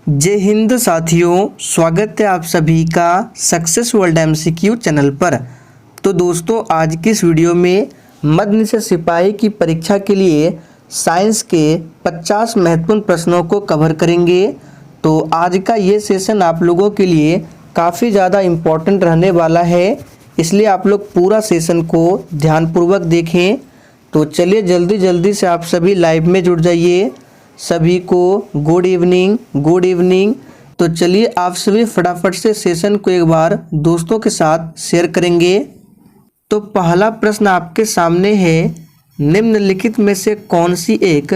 जय हिंद साथियों, स्वागत है आप सभी का सक्सेस वर्ल्ड एमसीक्यू चैनल पर। तो दोस्तों, आज की इस वीडियो में मध्य निषेध सिपाही की परीक्षा के लिए साइंस के 50 महत्वपूर्ण प्रश्नों को कवर करेंगे। तो आज का ये सेशन आप लोगों के लिए काफ़ी ज़्यादा इम्पोर्टेंट रहने वाला है, इसलिए आप लोग पूरा सेशन को ध्यानपूर्वक देखें। तो चलिए जल्दी से आप सभी लाइव में जुड़ जाइए। सभी को गुड इवनिंग। तो चलिए आप सभी फटाफट से सेशन को एक बार दोस्तों के साथ शेयर करेंगे। तो पहला प्रश्न आपके सामने है, निम्नलिखित में से कौन सी एक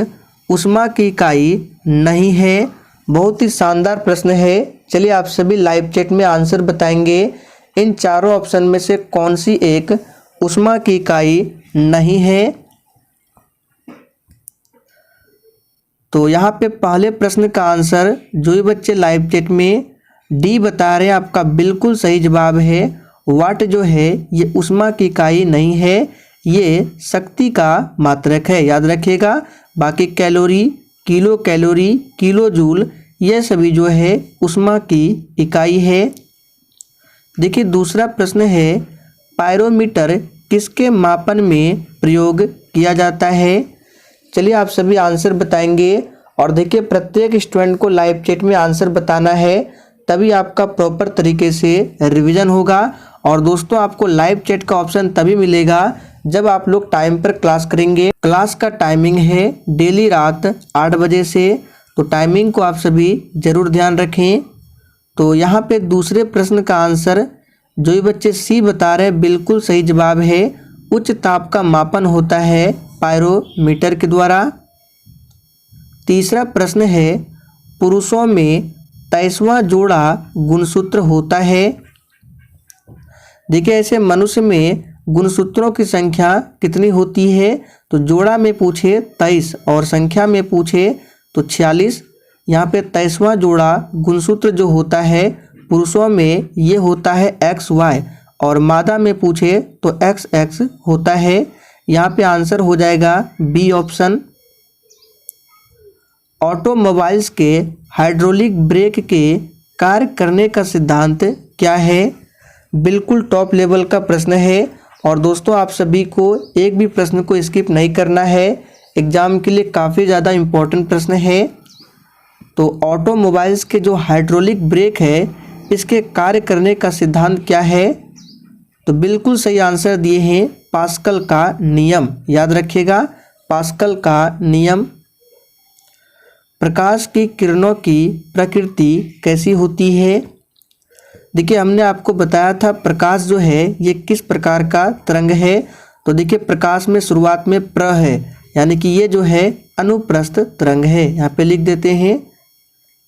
ऊष्मा की इकाई नहीं है। बहुत ही शानदार प्रश्न है। चलिए आप सभी लाइव चैट में आंसर बताएंगे। इन चारों ऑप्शन में से कौन सी एक ऊष्मा की इकाई नहीं है। तो यहाँ पे पहले प्रश्न का आंसर जो भी बच्चे लाइव चैट में डी बता रहे हैं, आपका बिल्कुल सही जवाब है। वाट जो है ये ऊष्मा की इकाई नहीं है, ये शक्ति का मात्रक है, याद रखिएगा। बाकी कैलोरी, किलो जूल, ये सभी जो है ऊष्मा की इकाई है। देखिए दूसरा प्रश्न है, पायरोमीटर किसके मापन में प्रयोग किया जाता है। चलिए आप सभी आंसर बताएंगे। और देखिए प्रत्येक स्टूडेंट को लाइव चैट में आंसर बताना है, तभी आपका प्रॉपर तरीके से रिवीजन होगा। और दोस्तों, आपको लाइव चैट का ऑप्शन तभी मिलेगा जब आप लोग टाइम पर क्लास करेंगे। क्लास का टाइमिंग है डेली रात 8 बजे से, तो टाइमिंग को आप सभी जरूर ध्यान रखें। तो यहाँ पे दूसरे प्रश्न का आंसर जो भी बच्चे सी बता रहे हैं, बिल्कुल सही जवाब है। उच्च ताप का मापन होता है पायरोमीटर के द्वारा। तीसरा प्रश्न है, पुरुषों में 23वां जोड़ा गुणसूत्र होता है। देखिए ऐसे मनुष्य में गुणसूत्रों की संख्या कितनी होती है। तो जोड़ा में पूछे 23 और संख्या में पूछे तो 46। यहाँ पे 23वां जोड़ा गुणसूत्र जो होता है पुरुषों में ये होता है XY, और मादा में पूछे तो XX होता है। यहाँ पे आंसर हो जाएगा बी ऑप्शन। ऑटोमोबाइल्स के हाइड्रोलिक ब्रेक के कार्य करने का सिद्धांत क्या है। बिल्कुल टॉप लेवल का प्रश्न है। और दोस्तों, आप सभी को एक भी प्रश्न को स्किप नहीं करना है, एग्जाम के लिए काफ़ी ज़्यादा इम्पोर्टेंट प्रश्न है। तो ऑटोमोबाइल्स के जो हाइड्रोलिक ब्रेक है, इसके कार्य करने का सिद्धांत क्या है। तो बिल्कुल सही आंसर दिए हैं पास्कल का नियम, याद रखिएगा पास्कल का नियम। प्रकाश की किरणों की प्रकृति कैसी होती है। देखिए हमने आपको बताया था प्रकाश जो है ये किस प्रकार का तरंग है। तो देखिए प्रकाश में शुरुआत में प्र है, यानी कि ये जो है अनुप्रस्थ तरंग है, यहाँ पे लिख देते हैं।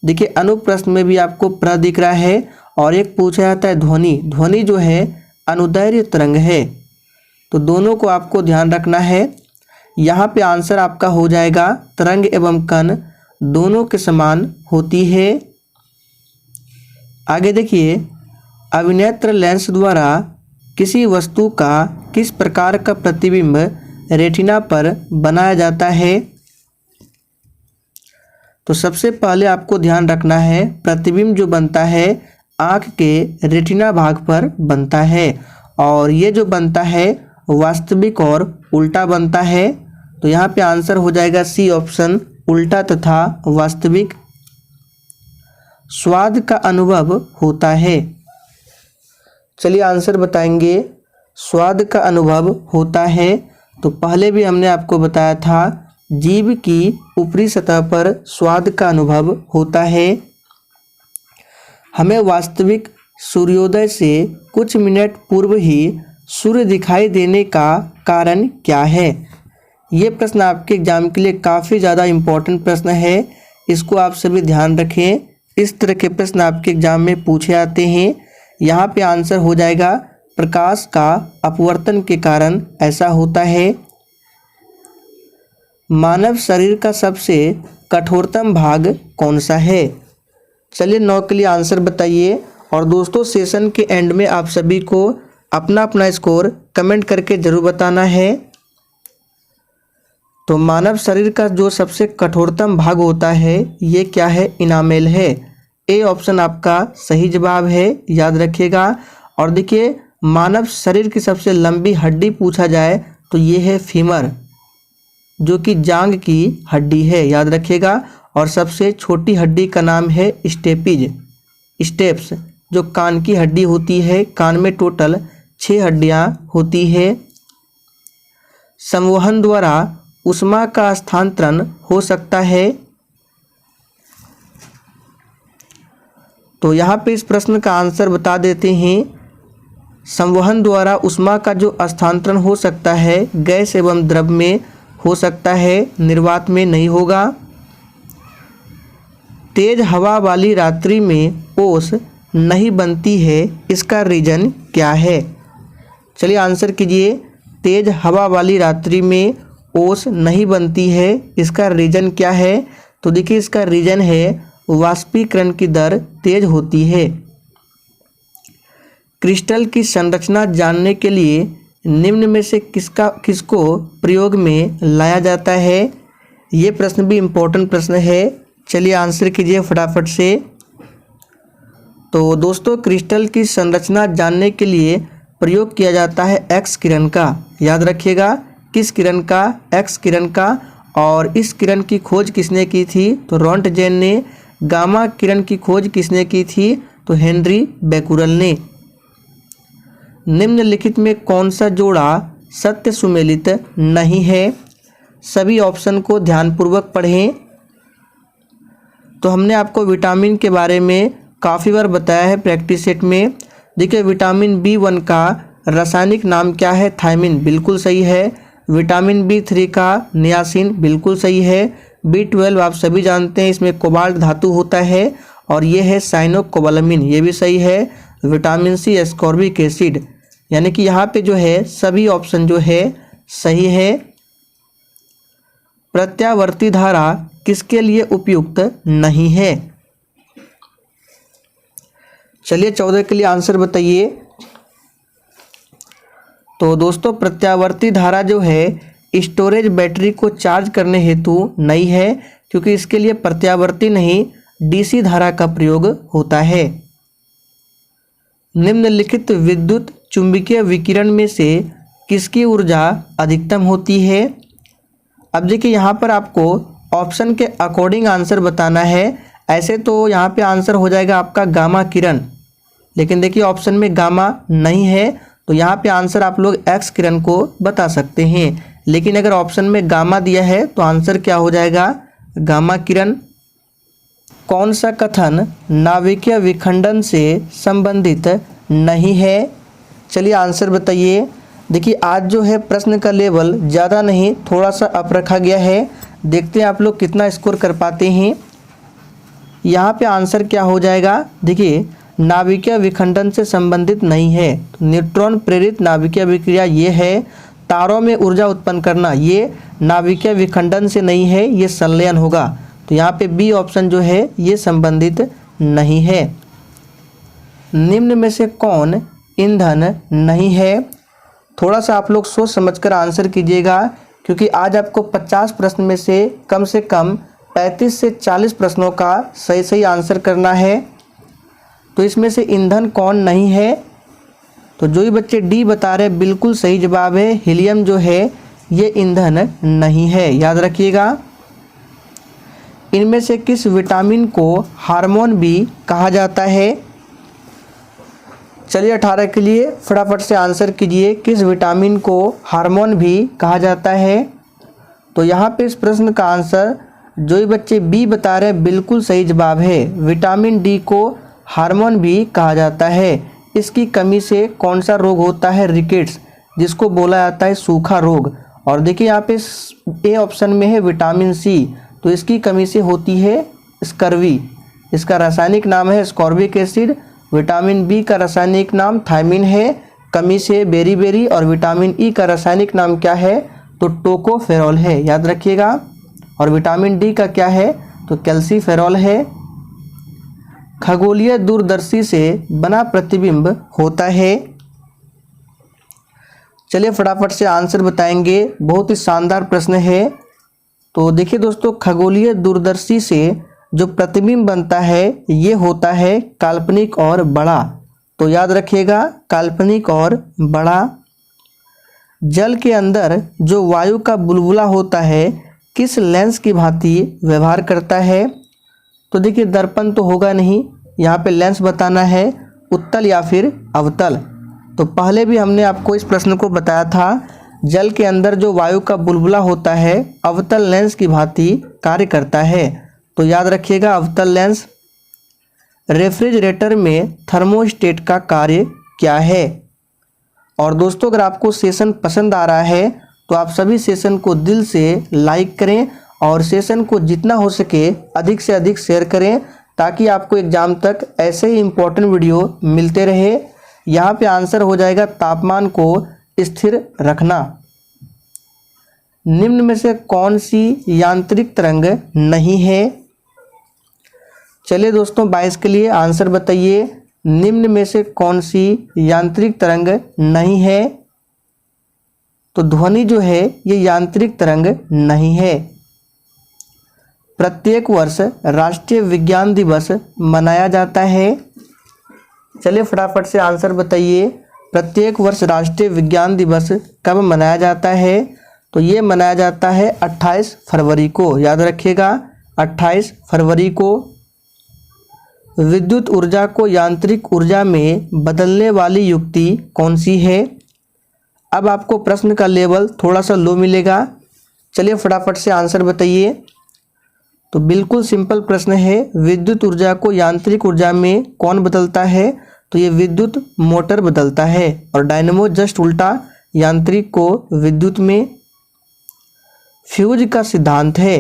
देखिए अनुप्रस्थ में भी आपको प्र दिख रहा है। और एक पूछा जाता है ध्वनि जो है अनुदैर्घ्य तरंग है। तो दोनों को आपको ध्यान रखना है। यहाँ पे आंसर आपका हो जाएगा तरंग एवं कण दोनों के समान होती है। आगे देखिए, अभिनेत्र लेंस द्वारा किसी वस्तु का किस प्रकार का प्रतिबिंब रेटिना पर बनाया जाता है। तो सबसे पहले आपको ध्यान रखना है, प्रतिबिंब जो बनता है आँख के रेटिना भाग पर बनता है, और ये जो बनता है वास्तविक और उल्टा बनता है। तो यहाँ पे आंसर हो जाएगा सी ऑप्शन, उल्टा तथा वास्तविक। स्वाद का अनुभव होता है। चलिए आंसर बताएंगे। स्वाद का अनुभव होता है, तो पहले भी हमने आपको बताया था जीभ की ऊपरी सतह पर स्वाद का अनुभव होता है। हमें वास्तविक सूर्योदय से कुछ मिनट पूर्व ही सूर्य दिखाई देने का कारण क्या है। ये प्रश्न आपके एग्जाम के लिए काफ़ी ज़्यादा इम्पोर्टेंट प्रश्न है, इसको आप सभी ध्यान रखें। इस तरह के प्रश्न आपके एग्जाम में पूछे जाते हैं। यहाँ पे आंसर हो जाएगा प्रकाश का अपवर्तन के कारण ऐसा होता है। मानव शरीर का सबसे कठोरतम भाग कौन सा है। चलिए 9 के लिए आंसर बताइए। और दोस्तों, सेशन के एंड में आप सभी को अपना अपना स्कोर कमेंट करके ज़रूर बताना है। तो मानव शरीर का जो सबसे कठोरतम भाग होता है ये क्या है, इनामेल है। ए ऑप्शन आपका सही जवाब है, याद रखिएगा। और देखिए मानव शरीर की सबसे लंबी हड्डी पूछा जाए तो ये है फीमर, जो कि जांघ की हड्डी है, याद रखिएगा। और सबसे छोटी हड्डी का नाम है स्टेप्स, जो कान की हड्डी होती है। कान में टोटल 6 हड्डियां होती है। संवहन द्वारा ऊष्मा का स्थानांतरण हो सकता है। तो यहाँ पे इस प्रश्न का आंसर बता देते हैं। संवहन द्वारा ऊष्मा का जो स्थानांतरण हो सकता है गैस एवं द्रव में हो सकता है, निर्वात में नहीं होगा। तेज हवा वाली रात्रि में ओस नहीं बनती है, इसका रीजन क्या है? चलिए आंसर कीजिए। तेज हवा वाली रात्रि में ओस नहीं बनती है, इसका रीजन क्या है? तो देखिए इसका रीजन है वाष्पीकरण की दर तेज होती है। क्रिस्टल की संरचना जानने के लिए निम्न में से किसको प्रयोग में लाया जाता है? ये प्रश्न भी इम्पोर्टेंट प्रश्न है। चलिए आंसर कीजिए फटाफट से। तो दोस्तों क्रिस्टल की संरचना जानने के लिए प्रयोग किया जाता है एक्स किरण का, याद रखिएगा। किस किरण का? एक्स किरण का। और इस किरण की खोज किसने की थी? तो रोंटगेन ने। गामा किरण की खोज किसने की थी? तो हेनरी बेकुरल ने। निम्नलिखित में कौन सा जोड़ा सत्य सुमेलित नहीं है? सभी ऑप्शन को ध्यानपूर्वक पढ़ें। तो हमने आपको विटामिन के बारे में काफ़ी बार बताया है प्रैक्टिस सेट में। देखिए विटामिन B1 का रासायनिक नाम क्या है? थायमिन, बिल्कुल सही है। विटामिन B3 का नियासिन, बिल्कुल सही है। B12 आप सभी जानते हैं, इसमें कोबाल्ट धातु होता है और ये है साइनोकोबालामिन, ये भी सही है। विटामिन C एस्कॉर्बिक एसिड, यानी कि यहाँ पे जो है सभी ऑप्शन जो है सही है। प्रत्यावर्ती धारा किसके लिए उपयुक्त नहीं है? चलिए 14 के लिए आंसर बताइए। तो दोस्तों प्रत्यावर्ती धारा जो है स्टोरेज बैटरी को चार्ज करने हेतु नहीं है, क्योंकि इसके लिए प्रत्यावर्ती नहीं डीसी धारा का प्रयोग होता है। निम्नलिखित विद्युत चुंबकीय विकिरण में से किसकी ऊर्जा अधिकतम होती है? अब देखिए यहाँ पर आपको ऑप्शन के अकॉर्डिंग आंसर बताना है। ऐसे तो यहाँ पे आंसर हो जाएगा आपका गामा किरण, लेकिन देखिए ऑप्शन में गामा नहीं है, तो यहाँ पे आंसर आप लोग एक्स किरण को बता सकते हैं। लेकिन अगर ऑप्शन में गामा दिया है तो आंसर क्या हो जाएगा? गामा किरण। कौन सा कथन नाभिकीय विखंडन से संबंधित नहीं है? चलिए आंसर बताइए। देखिए आज जो है प्रश्न का लेवल ज़्यादा नहीं, थोड़ा सा अप रखा गया है। देखते हैं आप लोग कितना स्कोर कर पाते हैं। यहाँ पे आंसर क्या हो जाएगा? देखिए नाभिकीय विखंडन से संबंधित नहीं है, तो न्यूट्रॉन प्रेरित नाभिकीय विक्रिया ये है। तारों में ऊर्जा उत्पन्न करना ये नाभिकीय विखंडन से नहीं है, ये संलयन होगा। तो यहाँ पे बी ऑप्शन जो है ये संबंधित नहीं है। निम्न में से कौन ईंधन नहीं है? थोड़ा सा आप लोग सोच समझकर आंसर कीजिएगा, क्योंकि आज आपको 50 प्रश्न में से कम 35 से 40 प्रश्नों का सही आंसर करना है। तो इसमें से ईंधन कौन नहीं है? तो जो ही बच्चे डी बता रहे बिल्कुल सही जवाब है। हीलियम जो है ये ईंधन नहीं है, याद रखिएगा। इनमें से किस विटामिन को हार्मोन भी कहा जाता है? चलिए 18 के लिए फटाफट से आंसर कीजिए। किस विटामिन को हार्मोन भी कहा जाता है? तो यहाँ पे इस प्रश्न का आंसर जो ही बच्चे बी बता रहे बिल्कुल सही जवाब है। विटामिन डी को हार्मोन भी कहा जाता है। इसकी कमी से कौन सा रोग होता है? रिकेट्स, जिसको बोला जाता है सूखा रोग। और देखिए यहाँ पे ए ऑप्शन में है विटामिन सी, तो इसकी कमी से होती है स्कर्वी। इसका रासायनिक नाम है एस्कॉर्बिक एसिड। विटामिन बी का रासायनिक नाम थायमिन है, कमी से बेरीबेरी। और विटामिन ई का रासायनिक नाम क्या है? तो टोकोफेरॉल है, याद रखिएगा। और विटामिन डी का क्या है? तो कैल्सीफेरॉल है। खगोलीय दूरदर्शी से बना प्रतिबिंब होता है। चलिए फटाफट से आंसर बताएंगे, बहुत ही शानदार प्रश्न है। तो देखिए दोस्तों खगोलीय दूरदर्शी से जो प्रतिबिंब बनता है ये होता है काल्पनिक और बड़ा। तो याद रखिएगा काल्पनिक और बड़ा। जल के अंदर जो वायु का बुलबुला होता है किस लेंस की भांति व्यवहार करता है? तो देखिए दर्पण तो होगा नहीं, यहाँ पे लेंस बताना है, उत्तल या फिर अवतल। तो पहले भी हमने आपको इस प्रश्न को बताया था, जल के अंदर जो वायु का बुलबुला होता है अवतल लेंस की भांति कार्य करता है। तो याद रखिएगा अवतल लेंस। रेफ्रिजरेटर में थर्मोस्टेट का कार्य क्या है? और दोस्तों अगर आपको सेशन पसंद आ रहा है तो आप सभी सेशन को दिल से लाइक करें और सेशन को जितना हो सके अधिक से अधिक शेयर करें, ताकि आपको एग्जाम तक ऐसे ही इम्पोर्टेंट वीडियो मिलते रहे। यहाँ पे आंसर हो जाएगा तापमान को स्थिर रखना। निम्न में से कौन सी यांत्रिक तरंग नहीं है? चलिए दोस्तों 22 के लिए आंसर बताइए, निम्न में से कौन सी यांत्रिक तरंग नहीं है? तो ध्वनि जो है ये यांत्रिक तरंग नहीं है। प्रत्येक वर्ष राष्ट्रीय विज्ञान दिवस मनाया जाता है। चलिए फटाफट से आंसर बताइए, प्रत्येक वर्ष राष्ट्रीय विज्ञान दिवस कब मनाया जाता है? तो ये मनाया जाता है 28 फरवरी को। याद रखिएगा 28 फरवरी को। विद्युत ऊर्जा को यांत्रिक ऊर्जा में बदलने वाली युक्ति कौन सी है? अब आपको प्रश्न का लेवल थोड़ा सा लो मिलेगा। चलिए फटाफट से आंसर बताइए। तो बिल्कुल सिंपल प्रश्न है, विद्युत ऊर्जा को यांत्रिक ऊर्जा में कौन बदलता है? तो ये विद्युत मोटर बदलता है, और डायनेमो जस्ट उल्टा, यांत्रिक को विद्युत में। फ्यूज का सिद्धांत है,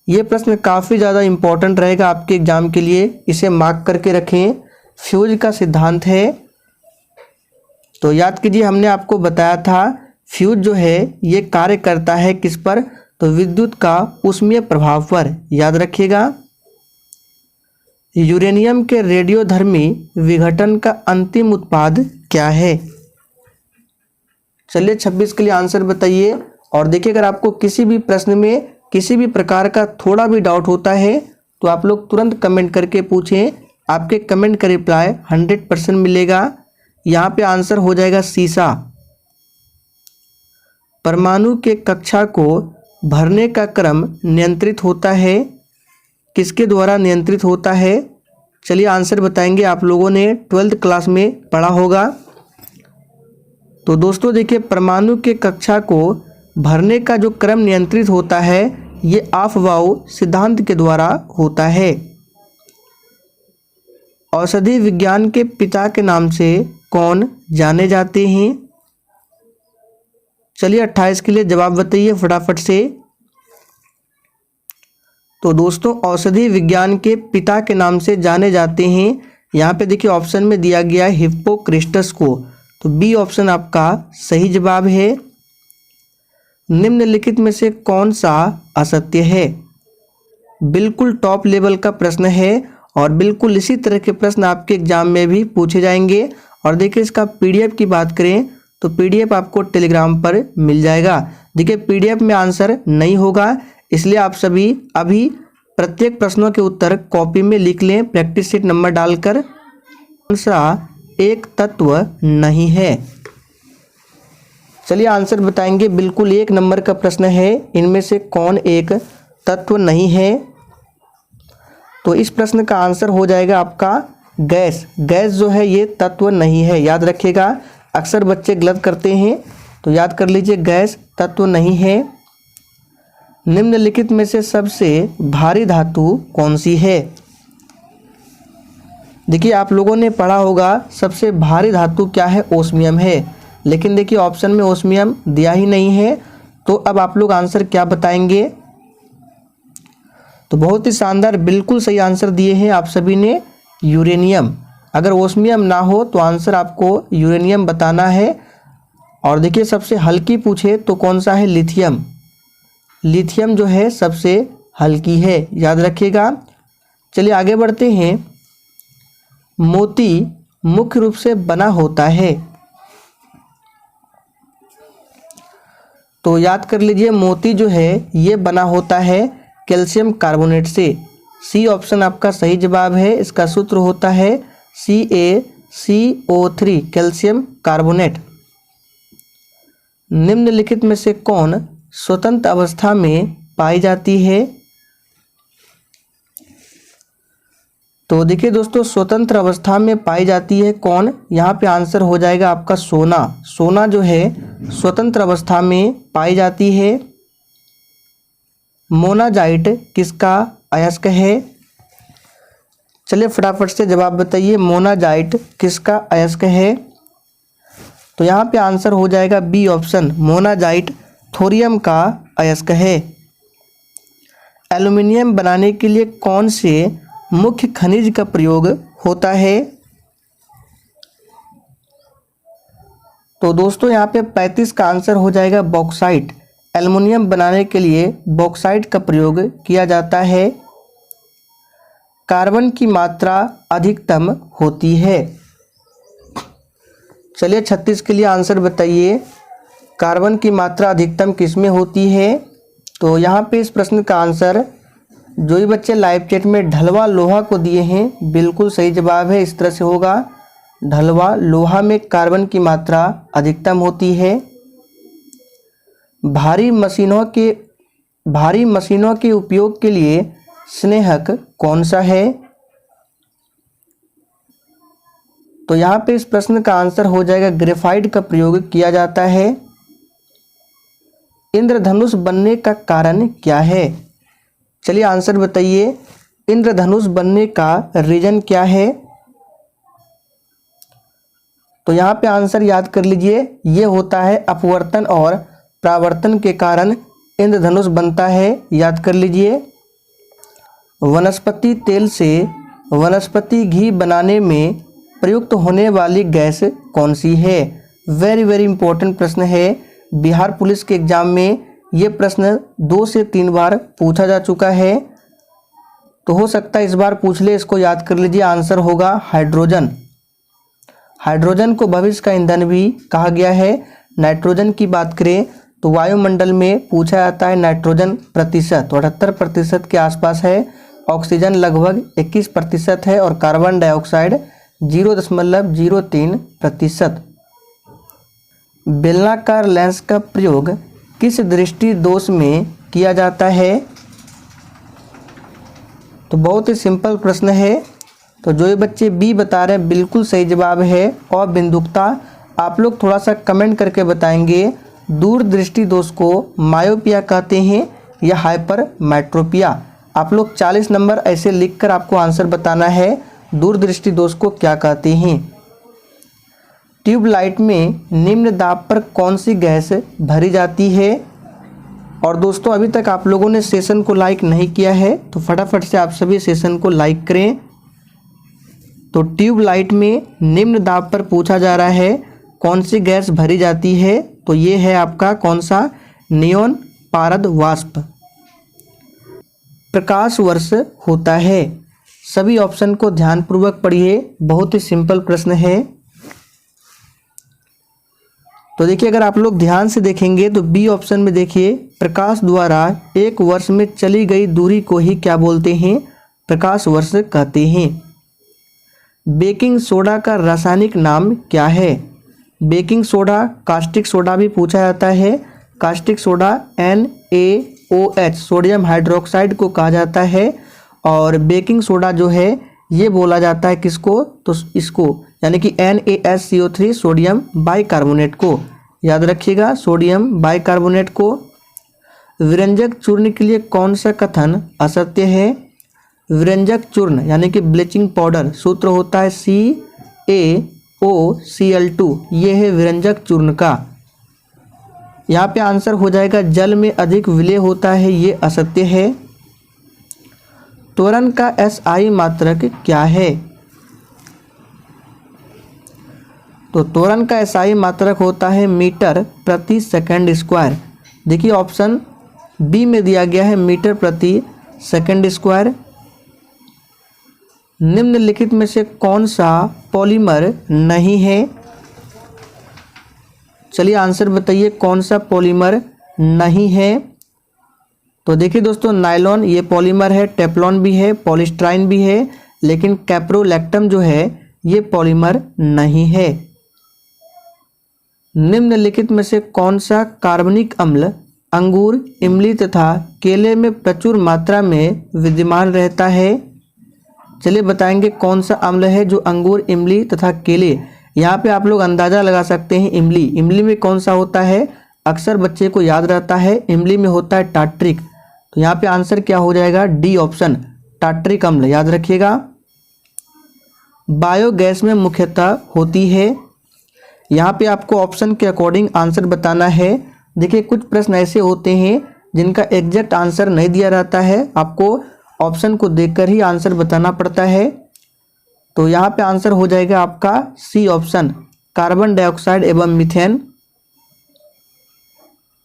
ये प्रश्न काफ़ी ज़्यादा इम्पोर्टेंट रहेगा आपके एग्जाम के लिए, इसे मार्क करके रखें। फ्यूज का सिद्धांत है, तो याद कीजिए हमने आपको बताया था फ्यूज जो है ये कार्य करता है किस पर? तो विद्युत का ऊष्मीय प्रभाव पर। याद रखिएगा। यूरेनियम के रेडियोधर्मी विघटन का अंतिम उत्पाद क्या है? चलिए 26 के लिए आंसर बताइए। और देखिए अगर आपको किसी भी प्रश्न में किसी भी प्रकार का थोड़ा भी डाउट होता है तो आप लोग तुरंत कमेंट करके पूछें, आपके कमेंट का रिप्लाई 100% मिलेगा। यहाँ पे आंसर हो जाएगा शीशा। परमाणु के कक्षा को भरने का क्रम नियंत्रित होता है, किसके द्वारा नियंत्रित होता है? चलिए आंसर बताएंगे, आप लोगों ने 12th क्लास में पढ़ा होगा। तो दोस्तों देखिए परमाणु के कक्षा को भरने का जो क्रम नियंत्रित होता है ये ऑफ-बाउ सिद्धांत के द्वारा होता है। औषधि विज्ञान के पिता के नाम से कौन जाने जाते हैं? चलिए 28 के लिए जवाब बताइए फटाफट से। तो दोस्तों औषधि विज्ञान के पिता के नाम से जाने जाते हैं, यहाँ पे देखिए ऑप्शन में दिया गया है हिप्पोक्रेटस को, तो बी ऑप्शन आपका सही जवाब है। निम्नलिखित में से कौन सा असत्य है? बिल्कुल टॉप लेवल का प्रश्न है और बिल्कुल इसी तरह के प्रश्न आपके एग्जाम में भी पूछे जाएंगे। और देखिए इसका पीडीएफ की बात करें तो पीडीएफ आपको टेलीग्राम पर मिल जाएगा। देखिए पीडीएफ में आंसर नहीं होगा, इसलिए आप सभी अभी प्रत्येक प्रश्नों के उत्तर कॉपी में लिख लें प्रैक्टिस शीट नंबर डालकर। कौन सा एक तत्व नहीं है? चलिए आंसर बताएंगे, बिल्कुल 1 नंबर का प्रश्न है, इनमें से कौन एक तत्व नहीं है? तो इस प्रश्न का आंसर हो जाएगा आपका गैस। गैस जो है ये तत्व नहीं है, याद रखिएगा। अक्सर बच्चे गलत करते हैं, तो याद कर लीजिए गैस तत्व नहीं है। निम्नलिखित में से सबसे भारी धातु कौन सी है? देखिए आप लोगों ने पढ़ा होगा सबसे भारी धातु क्या है? ओस्मियम है, लेकिन देखिए ऑप्शन में ओस्मियम दिया ही नहीं है। तो अब आप लोग आंसर क्या बताएंगे? तो बहुत ही शानदार बिल्कुल सही आंसर दिए हैं आप सभी ने, यूरेनियम। अगर ओस्मियम ना हो तो आंसर आपको यूरेनियम बताना है। और देखिए सबसे हल्की पूछे तो कौन सा है? लिथियम। लिथियम जो है सबसे हल्की है, याद रखिएगा। चलिए आगे बढ़ते हैं। मोती मुख्य रूप से बना होता है, तो याद कर लीजिए मोती जो है ये बना होता है कैल्शियम कार्बोनेट से। सी ऑप्शन आपका सही जवाब है। इसका सूत्र होता है CaCO3 कैल्शियम कार्बोनेट। निम्नलिखित में से कौन स्वतंत्र अवस्था में पाई जाती है? तो देखिए दोस्तों, स्वतंत्र अवस्था में पाई जाती है कौन? यहाँ पे आंसर हो जाएगा आपका सोना। सोना जो है स्वतंत्र अवस्था में पाई जाती है। मोनाजाइट किसका अयस्क है? चलिए फटाफट से जवाब बताइए, मोनाजाइट किसका अयस्क है? तो यहाँ पे आंसर हो जाएगा बी ऑप्शन, मोनाजाइट थोरियम का अयस्क है। एल्युमिनियम बनाने के लिए कौन से मुख्य खनिज का प्रयोग होता है? तो दोस्तों यहाँ पे 35 का आंसर हो जाएगा बॉक्साइट। एल्युमिनियम बनाने के लिए बॉक्साइट का प्रयोग किया जाता है। कार्बन की मात्रा अधिकतम होती है। चलिए 36 के लिए आंसर बताइए, कार्बन की मात्रा अधिकतम किसमें होती है? तो यहाँ पे इस प्रश्न का आंसर जो भी बच्चे लाइव चैट में ढलवा लोहा को दिए हैं, बिल्कुल सही जवाब है। इस तरह से होगा, ढलवा लोहा में कार्बन की मात्रा अधिकतम होती है। भारी मशीनों के उपयोग के लिए स्नेहक कौन सा है? तो यहाँ पे इस प्रश्न का आंसर हो जाएगा ग्रेफाइट का प्रयोग किया जाता है। इंद्रधनुष बनने का कारण क्या है? चलिए आंसर बताइए, इंद्रधनुष बनने का रीजन क्या है? तो यहाँ पे आंसर याद कर लीजिए, ये होता है अपवर्तन और परावर्तन के कारण इंद्रधनुष बनता है, याद कर लीजिए। वनस्पति तेल से वनस्पति घी बनाने में प्रयुक्त होने वाली गैस कौन सी है? वेरी वेरी इंपॉर्टेंट प्रश्न है। बिहार पुलिस के एग्जाम में ये प्रश्न 2 से 3 बार पूछा जा चुका है, तो हो सकता है इस बार पूछ ले। इसको याद कर लीजिए, आंसर होगा हाइड्रोजन। हाइड्रोजन को भविष्य का ईंधन भी कहा गया है। नाइट्रोजन की बात करें तो वायुमंडल में पूछा जाता है नाइट्रोजन प्रतिशत 78% के आसपास है, ऑक्सीजन लगभग 21% है और कार्बन डाइऑक्साइड 0.03%। बेलनाकार लेंस का प्रयोग किस दृष्टि दोष में किया जाता है? तो बहुत ही सिंपल प्रश्न है। तो जो ये बच्चे बी बता रहे हैं बिल्कुल सही जवाब है। और बिंदुकता आप लोग थोड़ा सा कमेंट करके बताएंगे, दूरदृष्टि दोष को मायोपिया कहते हैं या हाइपरमेट्रोपिया। आप लोग 40 नंबर ऐसे लिखकर आपको आंसर बताना है, दूरदृष्टि दोष को क्या कहते हैं। ट्यूबलाइट में निम्न दाब पर कौन सी गैस भरी जाती है? और दोस्तों अभी तक आप लोगों ने सेशन को लाइक नहीं किया है तो फटाफट से आप सभी सेशन को लाइक करें। तो ट्यूबलाइट में निम्न दाब पर पूछा जा रहा है कौन सी गैस भरी जाती है, तो ये है आपका कौन सा? नियोन पारद वाष्प। प्रकाश वर्ष होता है। सभी ऑप्शन को ध्यानपूर्वक पढ़िए, बहुत ही सिंपल प्रश्न है। तो देखिए अगर आप लोग ध्यान से देखेंगे तो बी ऑप्शन में देखिए, प्रकाश द्वारा एक वर्ष में चली गई दूरी को ही क्या बोलते हैं? प्रकाश वर्ष कहते हैं। बेकिंग सोडा का रासायनिक नाम क्या है? बेकिंग सोडा, कास्टिक सोडा भी पूछा जाता है। Caustic soda NaOH sodium hydroxide को कहा जाता है। और बेकिंग सोडा जो है ये बोला जाता है किसको? तो इसको यानी कि NaSCO3 सोडियम बाइकार्बोनेट को, याद रखिएगा सोडियम बाइकार्बोनेट को। विरंजक चूर्ण के लिए कौन सा कथन असत्य है? विरंजक चूर्ण यानी कि ब्लीचिंग पाउडर, सूत्र होता है CaOCl2, ये है विरंजक चूर्ण का। यहाँ पे आंसर हो जाएगा जल में अधिक विलय होता है, ये असत्य है। त्वरण का SI मात्रक क्या है? तो त्वरण का SI मात्रक होता है मीटर प्रति सेकंड स्क्वायर। देखिए ऑप्शन बी में दिया गया है मीटर प्रति सेकंड स्क्वायर। निम्नलिखित में से कौन सा पॉलीमर नहीं है? चलिए आंसर बताइए, कौन सा पॉलीमर नहीं है? तो देखिए दोस्तों, नायलॉन ये पॉलीमर है, टेफ्लॉन भी है, पॉलीस्टाइरीन भी है, लेकिन कैप्रोलैक्टम जो है ये पॉलीमर नहीं है। निम्नलिखित में से कौन सा कार्बनिक अम्ल अंगूर, इमली तथा केले में प्रचुर मात्रा में विद्यमान रहता है? चलिए बताएंगे कौन सा अम्ल है जो अंगूर, इमली तथा केले, यहाँ पे आप लोग अंदाज़ा लगा सकते हैं। इमली में कौन सा होता है, अक्सर बच्चे को याद रहता है, इमली में होता है टार्ट्रिक। तो यहाँ पे आंसर क्या हो जाएगा, डी ऑप्शन, टार्ट्रिक अम्ल, याद रखिएगा। बायोगैस में मुख्यतः होती है, यहाँ पे आपको ऑप्शन के अकॉर्डिंग आंसर बताना है। देखिए कुछ प्रश्न ऐसे होते हैं जिनका एग्जैक्ट आंसर नहीं दिया रहता है, आपको ऑप्शन को देखकर ही आंसर बताना पड़ता है। तो यहाँ पे आंसर हो जाएगा आपका सी ऑप्शन, कार्बन डाइऑक्साइड एवं मीथेन।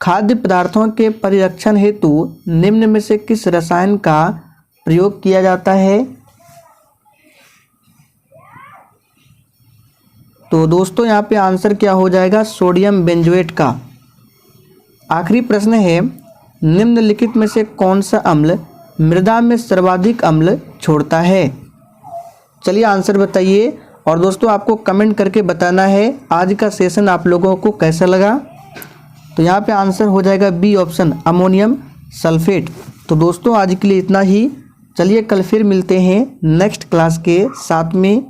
खाद्य पदार्थों के परिरक्षण हेतु निम्न में से किस रसायन का प्रयोग किया जाता है? तो दोस्तों यहाँ पे आंसर क्या हो जाएगा, सोडियम बेंजोएट का। आखिरी प्रश्न है, निम्नलिखित में से कौन सा अम्ल मृदा में सर्वाधिक अम्ल छोड़ता है? चलिए आंसर बताइए, और दोस्तों आपको कमेंट करके बताना है आज का सेशन आप लोगों को कैसा लगा। तो यहाँ पे आंसर हो जाएगा बी ऑप्शन, अमोनियम सल्फेट। तो दोस्तों आज के लिए इतना ही, चलिए कल फिर मिलते हैं नेक्स्ट क्लास के साथ में।